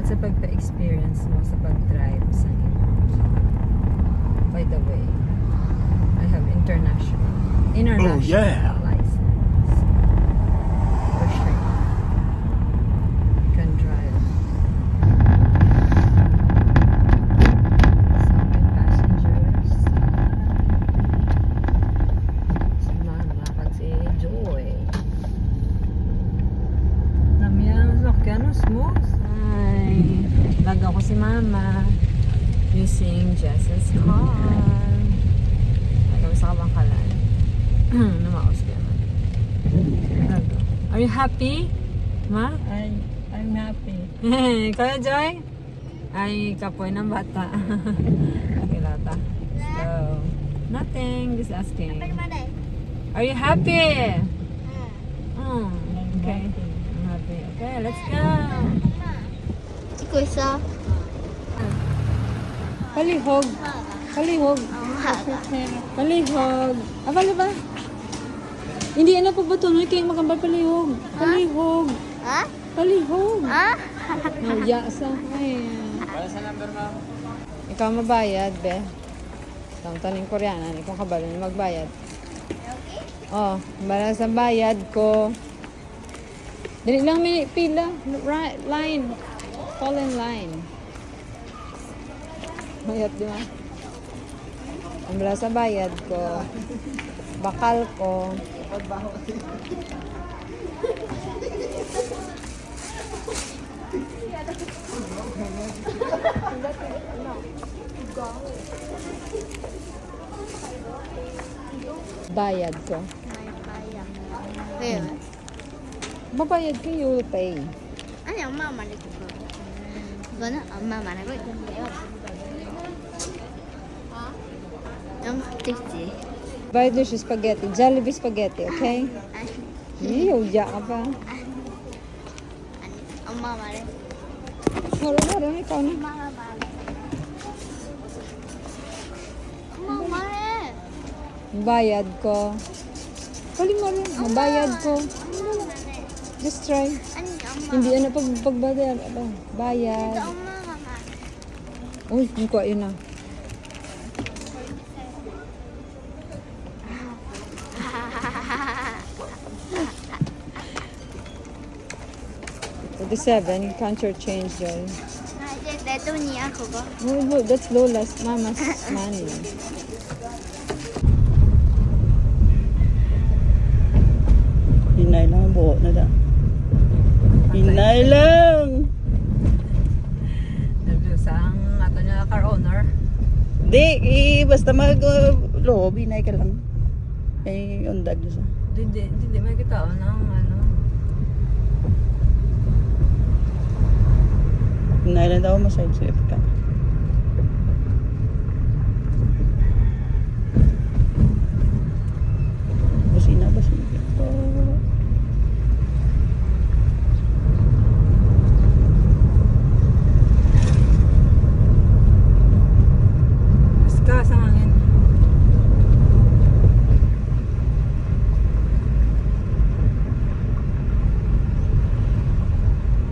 sa pagpa-experience mo sa pag-drive sa Imots. By the way, I have international Oh, yeah. license. For sure. You can drive. So my passengers. Si Mama at si Joy. Namiyang sakyan, smooth. Hi. Bago ko si Mama. Using Jess's car. Nagawin sa kabangkalan. Namaos ka naman. Are you happy? Ma? I'm happy. Kaya Joy? Ay, kapoy ng bata. Okay, lata. So, nothing. Just asking. Are you happy? Okay. I'm happy. Okay, let's go. 찍고 있어. Palihog. Palihog. 엄마가. Palihog. Abala ba? Hindi ano pa ba ito? Kaya makambal palihog. Palihog. 어? Palihog. 어? Naya sa Para sa number, ma'am? Ikaw mabayad, be. Taning Koreana, ikaw kabalo na magbayad. Oh, bala sa bayad ko. Dili lang may pila. Right, line. Fall in line. Bayad, di ba? Ang bala sa bayad ko. Bakal ko. Bayad ko. 왜? Mabayad ko, you'll pay. 아니 엄마가 말해줘. 이거는 엄마 말하고 이건 내가. 응, 됐지. Bayad mo siya spaghetti. Jollibee spaghetti, okay? 아니, Uya ka pa. 아니, 엄마 말해. Maro-maro, ikaw na. 엄마가 말해. 엄마 말해. Bayad ko. Pali mo rin. Mabayad ko. 엄마 말해. Just try. 아니 엄마. Hindi ano pagbayad. Ano? Bayad. 근데 엄마가 말해. Uy, hindi ko yun na. $47, count your change, Joy. 아 이제 내 돈이야 그거. Oh, that's Lola's mama's money. Hinay lang ang buho na da. Hinay lang! Sa ato niya car owner. Di, basta mag-loob, hinay ka lang. Eh, undag siya. Hindi may kita ng ano. Hinay lang daw, masayad sa ka.